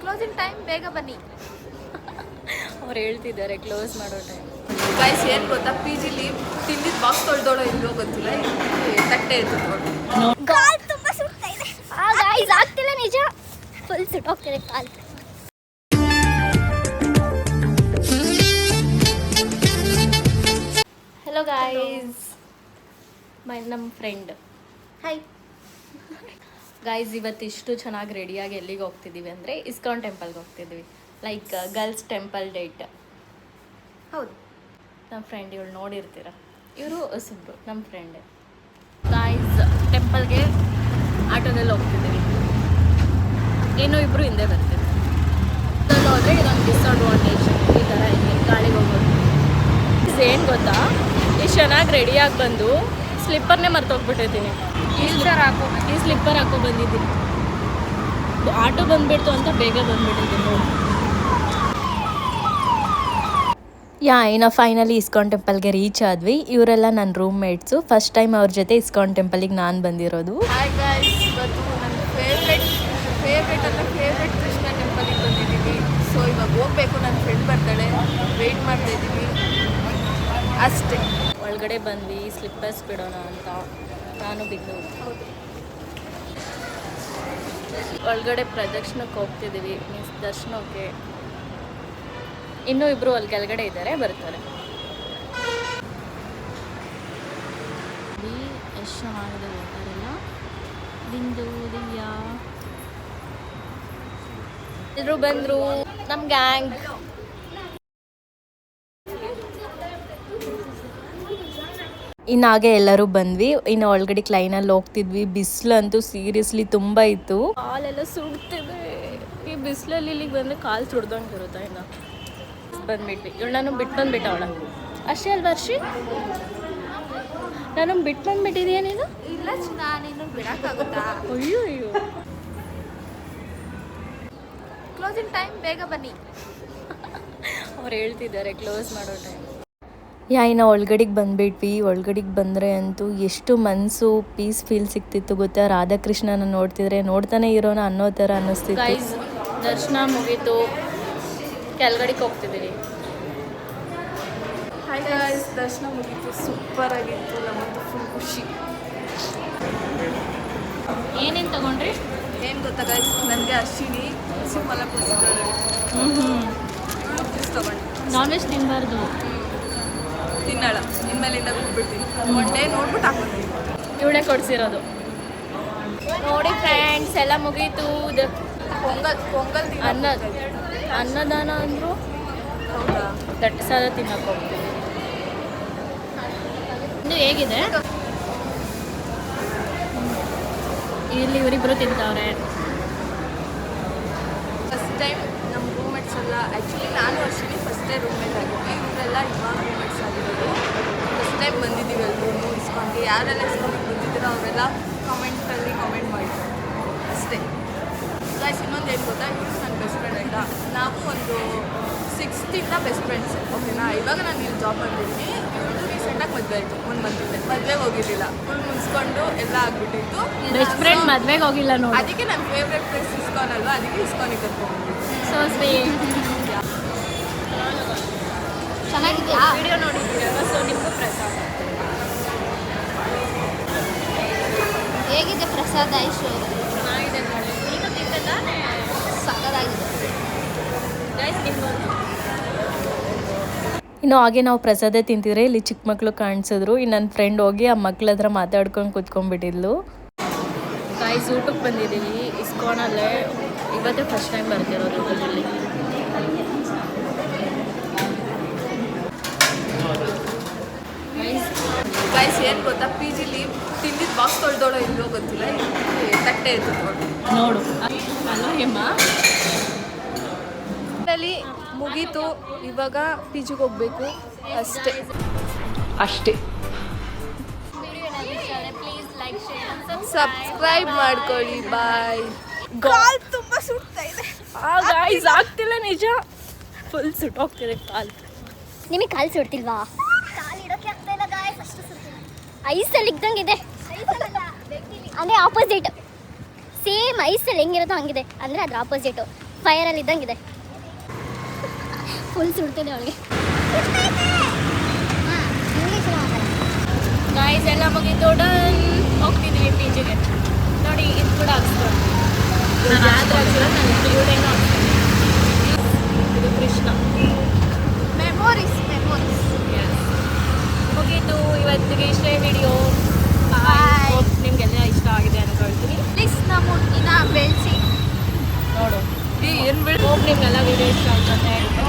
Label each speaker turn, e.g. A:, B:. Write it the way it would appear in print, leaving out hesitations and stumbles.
A: Closing time ಬೇಗ ಬನ್ನಿ.
B: ಅವ್ರು ಹೇಳ್ತಿದ್ದಾರೆ ಕ್ಲೋಸ್ ಮಾಡೋ ಟೈಮ್.
A: ಗೈಸ್ ಏನು ಗೊತ್ತಾ, ಪಿ ಜಿಲಿ ತಿಂದಿದ್ದು ಬಾಕ್ಸ್ ತೊಳ್ದೋಳೋ ಇಲ್ಲೋ ಗೊತ್ತಿಲ್ಲ, ತಟ್ಟೆ ಎತ್ಕೊಂಡು
C: ಕಾಲ್ ತುಂಬಾ ಸುಡ್ತಾ ಇದೆ. ಗೈಸ್ ಆಗ್ತಿಲ್ಲ ನಿಜ, ಫುಲ್ ಸುಟ್ಟೋಗ್ತಿದೆ ಕಾಲ್.
B: ಹಲೋ ಗಾಯ್ಸ್, ನಮ್ಮ ಫ್ರೆಂಡ್.
A: ಹಾಯ್
B: ಗಾಯ್ಸ್, ಇವತ್ತಿಷ್ಟು ಚೆನ್ನಾಗಿ ರೆಡಿಯಾಗಿ ಎಲ್ಲಿಗೆ ಹೋಗ್ತಿದ್ದೀವಿ ಅಂದರೆ ಇಸ್ಕಾನ್ ಟೆಂಪಲ್ಗೆ ಹೋಗ್ತಿದ್ವಿ. Like girls temple date.
A: ಹೌದು,
B: ನಮ್ಮ ಫ್ರೆಂಡ್ ಇವಳು ನೋಡಿರ್ತೀರ. ಇವರು ಹೊಸಬ್ರು ನಮ್ಮ ಫ್ರೆಂಡ್. ಗಾಯ್ಸ್, ಟೆಂಪಲ್ಗೆ ಆಟೋದಲ್ಲಿ ಹೋಗ್ತಿದ್ದೀವಿ. ಇನ್ನೂ ಇಬ್ಬರು ಹಿಂದೆ ಬರ್ತೀವಿ. ಅದ್ರಲ್ಲಿ ಹೋದರೆ ಇದೊಂದು ಡಿಸ್ಅಡ್ವಾಂಟೇಜ್. ಈ ಥರ ಹಿಂಗೆ ಗಾಳಿಗೆ ಹೋಗೋದು. ಏನು ಗೊತ್ತಾ, ಇಷ್ಟು ಚೆನ್ನಾಗಿ ರೆಡಿಯಾಗಿ ಬಂದು ಸ್ಲಿಪ್ಪರ್ನೇ ಮರ್ತೋಗ್ಬಿಟ್ಟಿದ್ದೀನಿ. ಈ ಸ್ಲಿಪ್ಪರ್ ಹಾಕೋ ಬಂದಿದ್ದೀನಿ. ಆಟೋ ಬಂದುಬಿಡ್ತು ಅಂತ ಬೇಗ ಬಂದುಬಿಟ್ಟಿದ್ದೀನಿ ನೋಡಿ. ಇನ್ನು ಫೈನಲಿ ಇಸ್ಕಾನ್ ಟೆಂಪಲ್ಗೆ ರೀಚ್ ಆದ್ವಿ. ಇವರೆಲ್ಲ ನನ್ನ ರೂಮ್ ಮೇಟ್ಸು. ಫಸ್ಟ್ ಟೈಮ್ ಅವ್ರ ಜೊತೆ ಇಸ್ಕಾನ್ ಟೆಂಪಲಿಗೆ ನಾನು ಬಂದಿರೋದು.
A: ಹಾಯ್ ಗೈಸ್, ಇವತ್ತು ನನ್ನ ಫೇವ್ರೆಟ್ ಕೃಷ್ಣ ಟೆಂಪಲಿಗೆ ಬಂದಿದ್ದೀವಿ. ಸೊ ಇವಾಗ ಹೋಗ್ಬೇಕು, ನನ್ನ ಫ್ರೆಂಡ್ ಬರ್ತಾಳೆ, ವೆಯ್ಟ್ ಮಾಡ್ತಾ ಇದ್ದೀವಿ ಅಷ್ಟೇ.
B: ಒಳಗಡೆ ಬಂದ್ವಿ ಸ್ಲಿಪ್ಪರ್ಸ್ ಬಿಡೋಣ ಅಂತ. ನಾನು ಬಿದ್ದು ಒಳಗಡೆ ಪ್ರದಕ್ಷಿಣಕ್ಕೆ ಹೋಗ್ತಿದ್ದೀವಿ, ಮೀನ್ಸ್ ದರ್ಶನಕ್ಕೆ. ಇನ್ನೂ ಇಬ್ಬರು ಅಲ್ಲಿ ಕೆಳಗಡೆ ಇದ್ದಾರೆ, ಬರ್ತಾರೆ. ಎಷ್ಟು ಚೆನ್ನಾಗಿದೆ ವಾಟರೆಲ್ಲ. ಬಿಂದು, ದಿವ್ಯಾ ಎಲ್ಲರೂ ಬಂದರು, ನಮ್ಮ ಗ್ಯಾಂಗ್. ಇನ್ನಾಗೆ ಎಲ್ಲರೂ ಬಂದ್ವಿ. ಇನ್ನು ಒಳಗಡೆ ಲೈನಲ್ಲಿ ಹೋಗ್ತಿದ್ವಿ. ಬಿಸಿಲಂತೂ ಸೀರಿಯಸ್ಲಿ ತುಂಬ ಇತ್ತು. ಕಾಲೆಲ್ಲ ಸುಡ್ತಿದೆ. ಈ ಬಿಸಿಲಲ್ಲಿ ಇಲ್ಲಿಗೆ ಬಂದರೆ ಕಾಲು ಸುಡ್ದಂಗೆ ಇರುತ್ತೆ. ಇನ್ನು ಬಂದ್ಬಿಟ್ವಿ. ಇವಳು ನಾನು ಬಿಟ್ಟು ಬಂದ್ಬಿಟ್ಟ ಅವಳ ಅಷ್ಟೇ ಅಲ್ವಾ ವರ್ಷಿ? ನಾನು ಬಿಟ್ಟು ಬಂದ್ಬಿಟ್ಟಿದೀಯ ನೀನು?
A: ಇಲ್ಲ ಚಿನ್ನ, ನೀನು ಬಿಡೋಕ್ಕಾಗುತ್ತಾ?
B: ಅಯ್ಯೋ ಅಯ್ಯೋ.
A: ಕ್ಲೋಸಿಂಗ್ ಟೈಮ್ ಬೇಗ ಬನ್ನಿ.
B: ಅವ್ರು ಹೇಳ್ತಿದ್ದಾರೆ ಕ್ಲೋಸ್ ಮಾಡೋ ಟೈಮ್. ಇನ್ನು ಒಳಗಡೆಗೆ ಬಂದುಬಿಟ್ವಿ. ಒಳಗಡೆಗೆ ಬಂದರೆ ಅಂತೂ ಎಷ್ಟು ಮನಸ್ಸು ಪೀಸ್ ಫೀಲ್ ಸಿಗ್ತಿತ್ತು ಗೊತ್ತಾ. ರಾಧಾಕೃಷ್ಣನ ನೋಡ್ತಿದ್ರೆ ನೋಡ್ತಾನೆ ಇರೋಣ ಅನ್ನೋ ಥರ ಅನ್ನಿಸ್ತಿತ್ತು. ಗೈಸ್, ದರ್ಶನ ಮುಗೀತು, ಕೆಳಗಡೆಗೆ ಹೋಗ್ತಿದ್ದೀವಿ.
A: ಹಾಯ್ ಗೈಸ್, ದರ್ಶನ ಮುಗೀತು, ಸೂಪರ್ ಆಗಿತ್ತು. ನಮ್ಮಂತೂ ಫುಲ್ ಖುಷಿ.
B: ಏನೇನು ತಗೊಂಡ್ರಿ?
A: ಏನು ಗೊತ್ತಾ ಗೈಸ್, ನನಗೆ ಅಶ್ವಿನಿ ಸಿಂಪಲ್ ಕೊಡಿಸಿದ್ದಾಳೆ. ಪೀಸ್ ತಗೊಂಡು.
B: ನಾನ್ ವೆಜ್ ತಿನ್ನಬಾರ್ದು.
A: ತಿನ್ನಲ್ಲ, ಇನ್ಮೇಲಿಂದ ಬಿಟ್ಬಿಡ್ತೀನಿ. ಒನ್ ಡೇ ನೋಡ್ಬಿಟ್ಟು ಹಾಕೋತೀನಿ.
B: ಇವಳೇ ಕೊಡಿಸಿರೋದು ನೋಡಿ ಫ್ರೆಂಡ್ಸ್. ಎಲ್ಲ ಮುಗೀತು.
A: ಪೊಂಗಲ್
B: ಅನ್ನದಾನ ಅಂದರು.
A: ಹೌದಾ?
B: ದಟ್ಟ ಸಾಲ ತಿನ್ನಕ್ಕೆ ಹೋಗ್ತೀವಿ. ಇದು ಹೇಗಿದೆ? ಇಲ್ಲಿ ಇವರಿಬ್ಬರು ತಿಂತವ್ರೆ.
A: ಫಸ್ಟ್ ಟೈಮ್ ನಮ್ಮ ರೂಮ್ಮೇಟ್ಸ್ ಎಲ್ಲ, ಆ್ಯಕ್ಚುಲಿ ನಾನು ಅಶ್ವಿನಿ ಫಸ್ಟೇ ರೂಮ್ಮೇಟ್ ಆಗಿದ್ವಿ. ಇವರೆಲ್ಲ ಇವಾಗ ರೂಮ್ಮೇಟ್ಸ್ ಆಗಿರೋದು. ಫಸ್ಟ್ ಟೈಮ್ ಬಂದಿದ್ದೀವಿ ಎಲ್ಲರೂ ಇಸ್ಕೊಂಡ್ಗೆ. ಯಾರೆಲ್ಲ ಇಸ್ಕೊಂಡ್ಗೆ ಬಂದಿದ್ದೀರೋ ಅವರೆಲ್ಲ ಕಾಮೆಂಟಲ್ಲಿ ಕಾಮೆಂಟ್ ಮಾಡಿ ಅಷ್ಟೇ. ಗೈಸ್, ಇನ್ನೊಂದು ಏನು ಗೊತ್ತಾ, ಇವರು ನನ್ನ ಬೆಸ್ಟ್ ಫ್ರೆಂಡ್ ಆಯಿತಾ. ನಾವು ಒಂದು 6th ಬೆಸ್ಟ್ ಫ್ರೆಂಡ್ಸ್, ಓಕೆನಾ. ಇವಾಗ ನಾನು ಇಲ್ಲಿ ಜಾಬ್ ಮಾಡ್ತಿದ್ದೀನಿ. ಇವ್ರದ್ದು ರೀಸೆಂಟಾಗಿ ಮದುವೆ ಆಯಿತು, 1 ಮಂತಿಂದ. ಮದುವೆಗೆ ಹೋಗಿದ್ದಿಲ್ಲ, ಫುಲ್ ಮುಗಿಸ್ಕೊಂಡು ಎಲ್ಲ ಆಗ್ಬಿಟ್ಟಿತ್ತು.
B: ಬೆಸ್ಟ್ ಫ್ರೆಂಡ್ ಮದುವೆಗೆ ಹೋಗಿಲ್ಲ ನೋಡಿ.
A: ಅದಕ್ಕೆ ನನ್ನ ಫೇವ್ರೆಟ್ ಪ್ಲೇಸ್ ಇಸ್ಕಾನ್ ಅಲ್ವಾ, ಅದಕ್ಕೆ ಇಸ್ಕಾನಿಗೆ ಕರ್ಕೊಂಡ್ಬಿಟ್ಟು.
B: So sweet.
C: ಚೆನ್ನಾಗಿದೆಯಾ?
B: ವಿಡಿಯೋ ನೋಡಿದ್ದೀರಲ್ವ, ಸೊ ನಿಮಗೂ ಪ್ರಸಾದ.
C: ಹೇಗಿದೆ ಪ್ರಸಾದ? ಐಶು
B: ಚೆನ್ನಾಗಿದೆ ನೋಡಿ. ನೀನು ತಿಂತಾನೆ
C: ಸಕ್ಕದಾಗಿದೆ.
B: ಗೈಸ್, ನಿಮ್ಗೊಂದು. ಇನ್ನು ಹಾಗೆ ನಾವು ಪ್ರಸಾದ ತಿಂತಿದ್ರೆ ಇಲ್ಲಿ ಚಿಕ್ಕ ಮಕ್ಕಳು ಕಾಣಿಸಿದ್ರು. ಇನ್ನು ನನ್ನ ಫ್ರೆಂಡ್ ಹೋಗಿ ಆ ಮಕ್ಳ ಹತ್ರ ಮಾತಾಡ್ಕೊಂಡು ಕೂತ್ಕೊಂಡ್ಬಿಟ್ಟಿದ್ಲು. ಗೈಸ್, ಊಟಕ್ಕೆ ಬಂದಿದ್ದೀವಿ ಇಸ್ಕಾನಲ್ಲೇ. ಇವತ್ತೇ ಫಸ್ಟ್ ಟೈಮ್ ಬರ್ತಿರೋದು ಇಲ್ಲಿ.
A: ಗೈಸ್, ಏನು ಗೊತ್ತಾ, ಪಿ ಜಿಲಿ ತಿಂದಿದ್ದು ಬಾಕ್ಸ್ ತೊಳ್ದೋಳೋ ಇಲ್ಲೋ ಗೊತ್ತಿಲ್ಲ, ತಟ್ಟೆ ಎತ್ಕೊಂಡು
B: ನೋಡು. ಅಲ್ಲ ಹೇಮ,
A: ಮುಗೀತು. ಇವಾಗ ಪಿ ಜಿಗೆ ಹೋಗ್ಬೇಕು ಅಷ್ಟೇ. ಸಬ್ಸ್ಕ್ರೈಬ್ ಮಾಡ್ಕೊಳ್ಳಿ. ಬಾಯ್. ಕಾಲ್ ತುಂಬ ಸುಡ್ತಾ ಇದೆ.
B: ಗೈಸ್, ಆಗ್ತಿಲ್ಲ ನಿಜ, ಫುಲ್ ಸುಟ್ಟೋಗ್ತಿದೆ ಕಾಲು.
C: ನಿಮಗೆ ಕಾಲು ಸುಡ್ತಿಲ್ವಾ? ಕಾಲು ಇಡೋಕೆ ಆಗ್ತಾ ಇಲ್ಲ ಗಾಯ್ಸ್, ಅಷ್ಟು ಸುಡ್ತಿಲ್ಲ. ಐಸಲ್ಲಿ ಇದ್ದಂಗಿದೆ. ಅಂದರೆ ಆಪೋಸಿಟ್, ಸೇಮ್ ಐಸಲ್ಲಿ ಹೆಂಗಿರುತ್ತೋ ಹಂಗಿದೆ. ಅಂದರೆ ಅದ್ರ ಆಪೋಸಿಟು. ಫೈರಲ್ಲಿ ಇದ್ದಂಗಿದೆ. ಫುಲ್ ಸುಡ್ತಿದೆ ಅವಳಿಗೆ.
B: ಗಾಯ್ಸ್ ಎಲ್ಲ ಮುಗಿದು ಡನ್ ಹೋಗ್ತಿದ್ದೀವಿ PGಗೆ. ನೋಡಿ ಇದು ಕೂಡ ಹಾಕ್ಸ್ಕೊಂಡು ಇದು ಕೃಷ್ಣ.
C: ಮೆಮೊರೀಸ್
B: ಮುಗೀತು ಇವತ್ತಿಗೆ ಇಷ್ಟೇ ವಿಡಿಯೋ. ನಿಮಗೆಲ್ಲ ಇಷ್ಟ ಆಗಿದೆ ಅನ್ಕೊಳ್ತೀನಿ.
C: ಪ್ಲೀಸ್ ನಮ್ಮ ಬೆಳೆಸಿ
B: ನೋಡು ಏನು ಹೋಗಿ ನಿಮಗೆಲ್ಲ ವಿಡಿಯೋ ಇಷ್ಟ ಆಯ್ತು ಅಂತ ಹೇಳ್ತು.